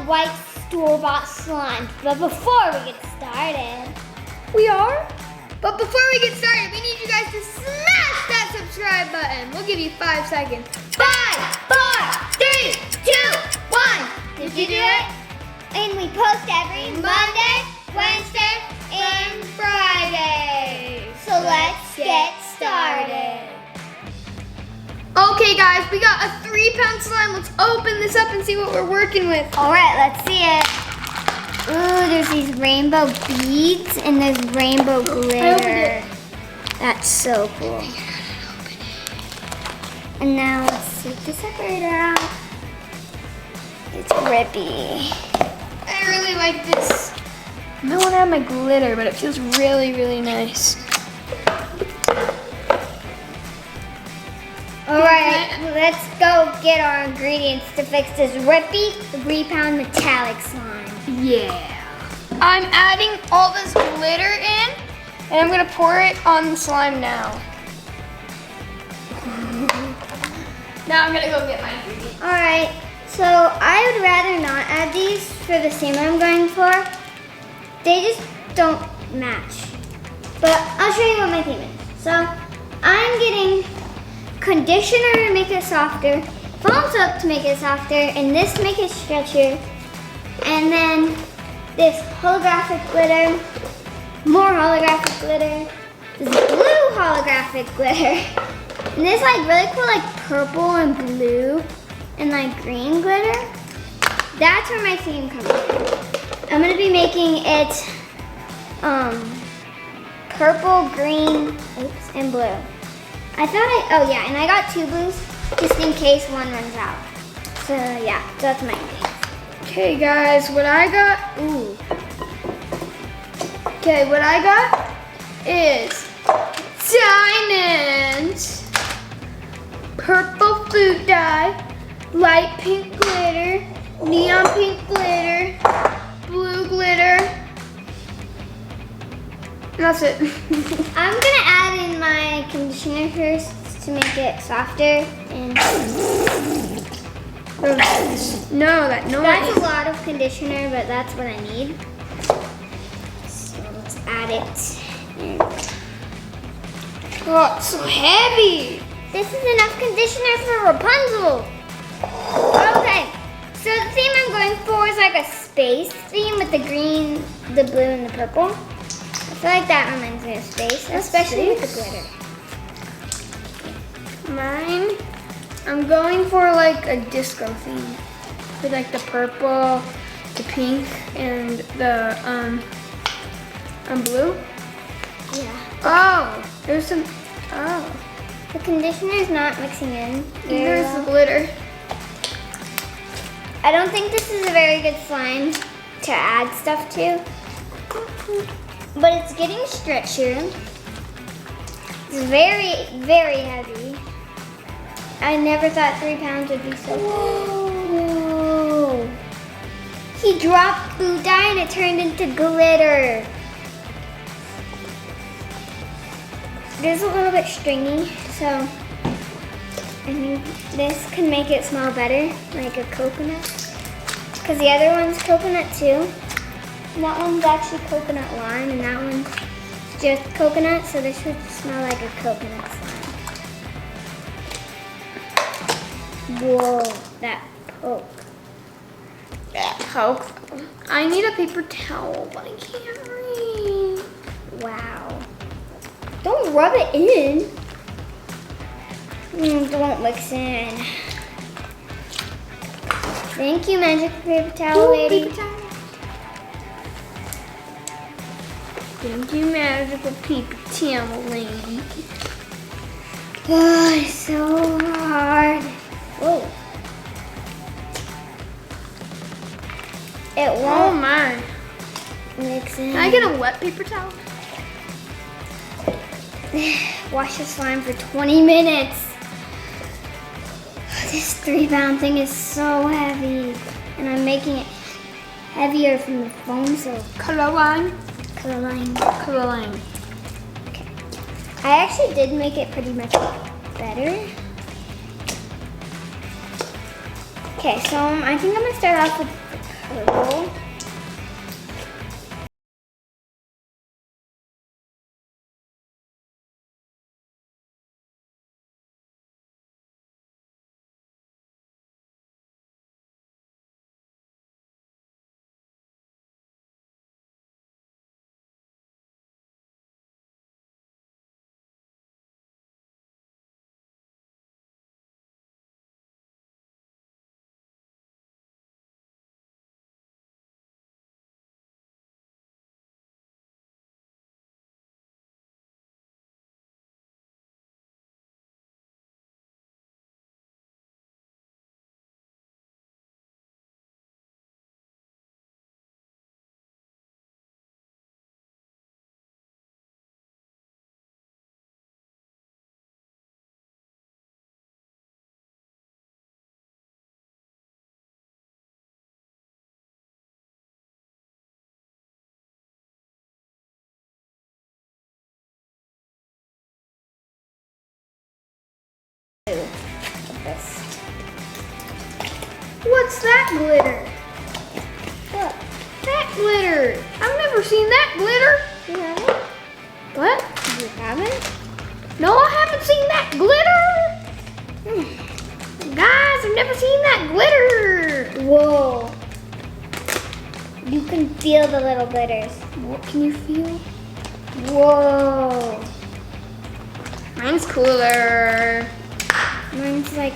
white store-bought slime. But before we get started, But before we get started, we need you guys to smash that subscribe button. We'll give you 5 seconds. 5, 4, 3, 2, 1. Did you do it? And we post every Monday, Wednesday, and Friday. So let's get started. Okay guys, we got a 3-pound slime. Let's open this up and see what we're working with. All right, let's see it. Ooh, there's these rainbow beads and there's rainbow glitter. That's so cool. And now let's take the separator out. It's grippy. I really like this. I don't want to have my glitter, but it feels really, really nice. All right, let's go get our ingredients to fix this rippy 3-pound metallic slime. Yeah. I'm adding all this glitter in, and I'm gonna pour it on the slime now. Now I'm gonna go get my ingredients. All right, so I would rather not add these for the same I'm going for. They just don't match. But I'll show you what my theme is. So I'm getting conditioner to make it softer, foam soap to make it softer, and this to make it stretchier. And then this holographic glitter, more holographic glitter, this blue holographic glitter, and this like really cool like purple and blue and like green glitter. That's where my theme comes in. I'm gonna be making it purple, green, oops, and blue. Oh yeah, and I got 2 blues just in case one runs out. So yeah, that's my ingredients. Okay guys, what I got, Okay, what I got is diamonds, purple food dye, light pink glitter, neon pink glitter, blue glitter, and that's it. I'm gonna add in my conditioner first to make it softer. And that's a lot of conditioner, but that's what I need. So let's add it in. Oh, it's so heavy. This is enough conditioner for Rapunzel. Okay, so the theme I'm going for is like a space theme with the green, the blue, and the purple. I feel like that reminds me of space, especially with the glitter. Mine, I'm going for like a disco theme with like the purple, the pink, and the blue. Yeah. Oh, there's some. The conditioner is not mixing in. There's the glitter. I don't think this is a very good slime to add stuff to, but it's getting stretchier. It's very, very heavy. I never thought 3 pounds would be so. Whoa! He dropped food dye and it turned into glitter. This is a little bit stringy, so I think this can make it smell better, like a coconut. Because the other one's coconut too. And that one's actually coconut lime, and that one's just coconut, so this should smell like a coconut slime. Whoa, that poke. That poke. I need a paper towel, but I can't reach. Wow. Don't rub it in. Don't mix in. Thank you, magic paper towel lady. Paper towel. Thank you, magical paper towel lady. Oh, it's so hard. Whoa. It Oh won't my. mix in. Can I get a wet paper towel? Wash the slime for 20 minutes. This 3-pound thing is so heavy. And I'm making it heavier from the foam soap. Color line. Color line. Color line. Okay. I actually did make it pretty much better. Okay, so I think I'm gonna start off with purple. This. What's that glitter? Look, That glitter. I've never seen that glitter. you have it? What? You haven't? No, I haven't seen that glitter. Guys, I've never seen that glitter. Whoa. You can feel the little glitters. What can you feel? Whoa. Mine's cooler. Mine's like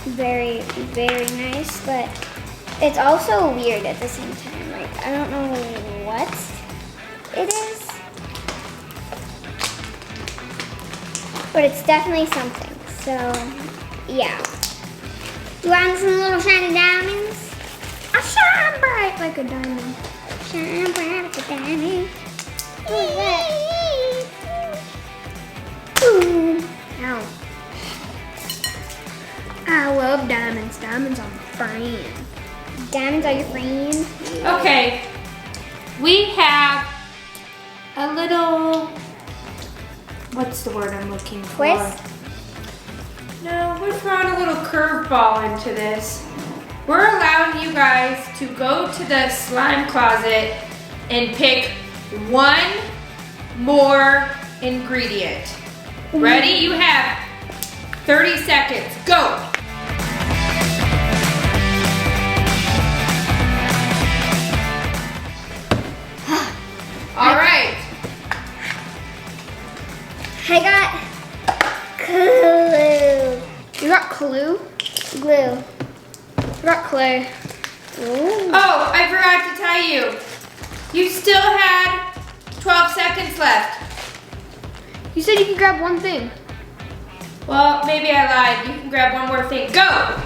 very, very nice, but it's also weird at the same time. Like, I don't know what it is, but it's definitely something. So, yeah. You want some little shiny diamonds? I shine bright like a diamond. Shine bright like a diamond. What is that? Boom. Ow. I love diamonds. Diamonds are my friend. Diamonds are your friend. Okay, we have a little, what's the word I'm looking for? Twist? No, we're throwing a little curveball into this. We're allowing you guys to go to the slime closet and pick one more ingredient. Ready? You have 30 seconds. Go! All right. I got glue. You got glue? Glue. I got clay. Ooh. Oh, I forgot to tell you. You still had 12 seconds left. You said you could grab one thing. Well, maybe I lied. You can grab one more thing. Go!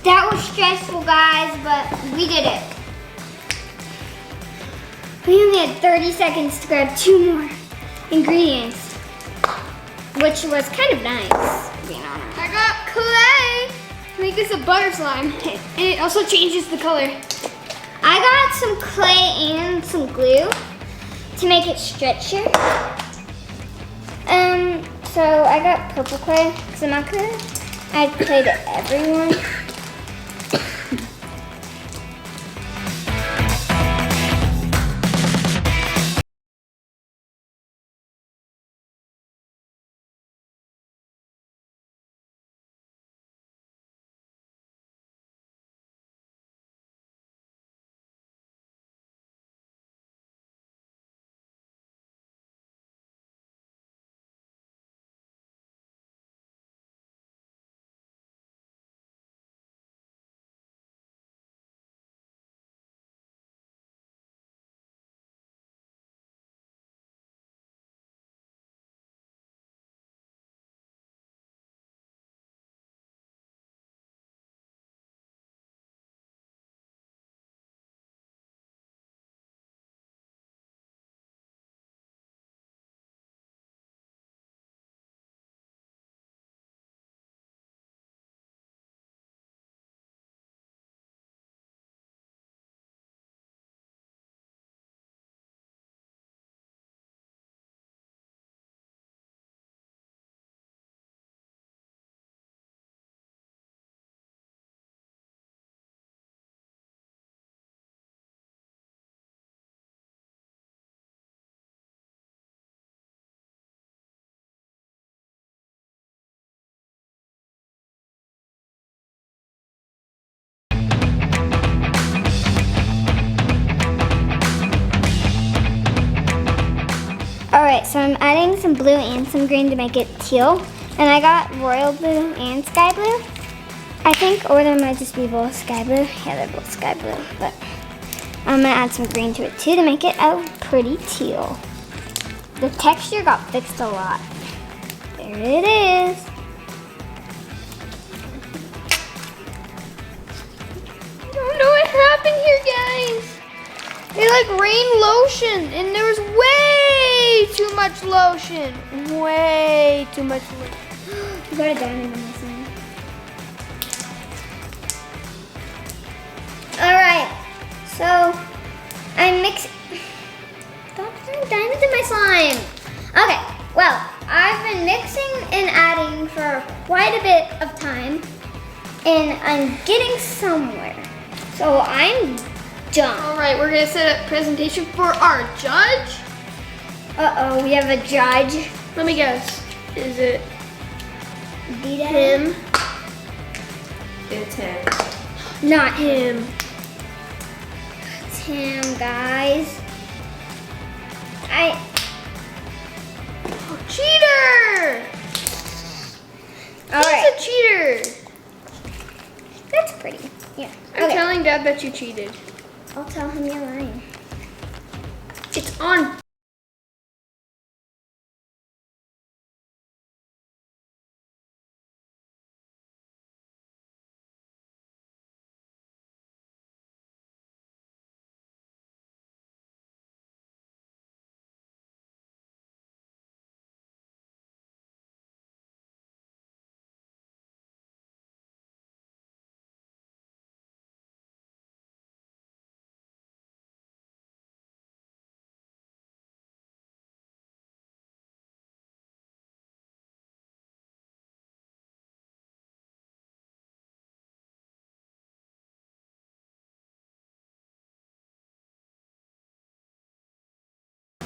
That was stressful, guys, but we did it. We only had 30 seconds to grab 2 more ingredients, which was kind of nice, being honest. I got clay to make this a butter slime. And it also changes the color. I got some clay and some glue to make it stretchier. So I got purple clay because I'm not gonna add clay to everyone. Alright, so I'm adding some blue and some green to make it teal. And I got royal blue and sky blue. I think, or they might just be both sky blue. Yeah, they're both sky blue. But I'm gonna add some green to it too to make it a pretty teal. The texture got fixed a lot. There it is. I don't know what happened here, guys. They like rained lotion, and there was way too much lotion. Way too much lotion. You got a diamond in this one. Alright, so I mix. Stop throwing diamonds in my slime. Okay, well, I've been mixing and adding for quite a bit of time, and I'm getting somewhere. So I'm done. All right, we're gonna set up presentation for our judge. Uh-oh, we have a judge. Let me guess. Is it Vita? him? It's him. Not him. It's him, guys. Cheater! Alright, He's a cheater. that's pretty. Yeah. I'm Okay. telling Dad that you cheated. I'll tell him you're lying. It's on.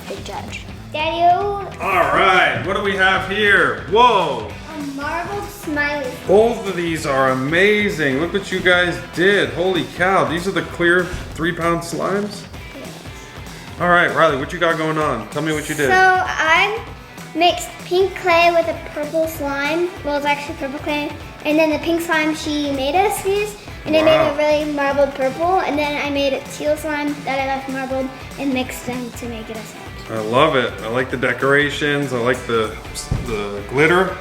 The judge. Daddy-o, All right, what do we have here? Whoa, a marbled smiley. both of these are amazing. Look what you guys did. Holy cow, these are the clear 3-pound slimes? All right, Riley, what you got going on? Tell me what you did. So I mixed pink clay with a purple slime. Well, it's actually purple clay. And then the pink slime she made us use. And I made Wow. a really marbled purple. And then I made a teal slime that I left marbled and mixed them to make it a set. I love it. I like the decorations. I like the glitter.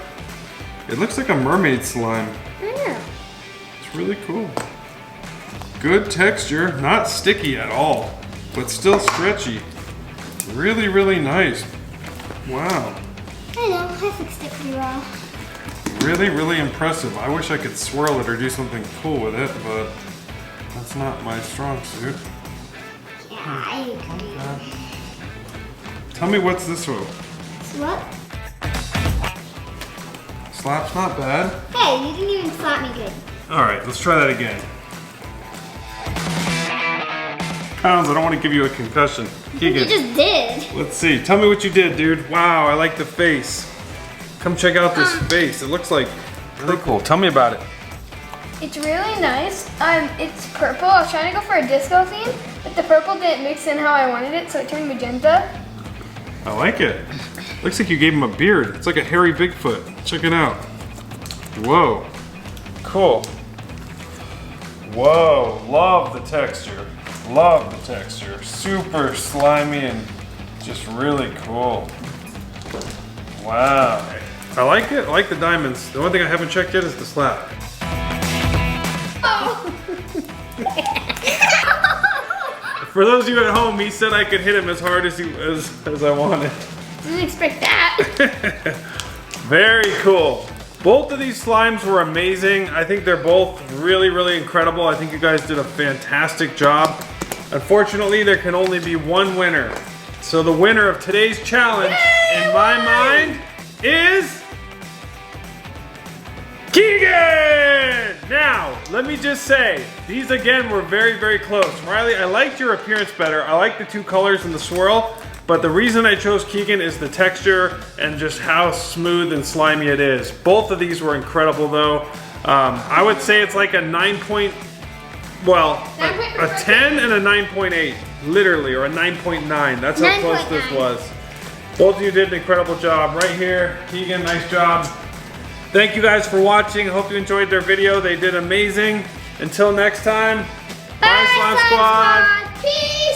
It looks like a mermaid slime. I know. It's really cool. Good texture, not sticky at all, but still stretchy. Really, really nice. Wow. I know, I fixed it pretty well. Really, really impressive. I wish I could swirl it or do something cool with it, but that's not my strong suit. Yeah, I agree. Tell me what's this one? So what? Slap's not bad. Hey, you didn't even slap me good. All right, let's try that again. Pounds, I don't want to give you a concussion. You Keegan, just did. let's see. Tell me what you did, dude. Wow, I like the face. Come check out this face. It looks like really cool. Tell me about it. It's really nice. It's purple. I was trying to go for a disco theme, but the purple didn't mix in how I wanted it, so it turned magenta. I like it. Looks like you gave him a beard. It's like a hairy Bigfoot. Check it out. Whoa. Cool. Whoa. Love the texture. Love the texture. Super slimy and just really cool. Wow. I like it. I like the diamonds. The only thing I haven't checked yet is the slap. For those of you at home, he said I could hit him as hard as I wanted. Didn't expect that. Very cool. Both of these slimes were amazing. I think they're both really, really incredible. I think you guys did a fantastic job. Unfortunately, there can only be one winner. So the winner of today's challenge, in my mind, is Keegan! Now, let me just say, these again were very, very close. Riley, I liked your appearance better. I like the two colors and the swirl, but the reason I chose Keegan is the texture and just how smooth and slimy it is. Both of these were incredible though. I would say it's like a 9 point, well, a 10 and a 9.8, literally, or a 9.9. That's how close this 9.9. was. Both of you did an incredible job. Right here, Keegan, nice job. Thank you guys for watching. Hope you enjoyed their video. They did amazing. Until next time, bye Slime Squad. Peace.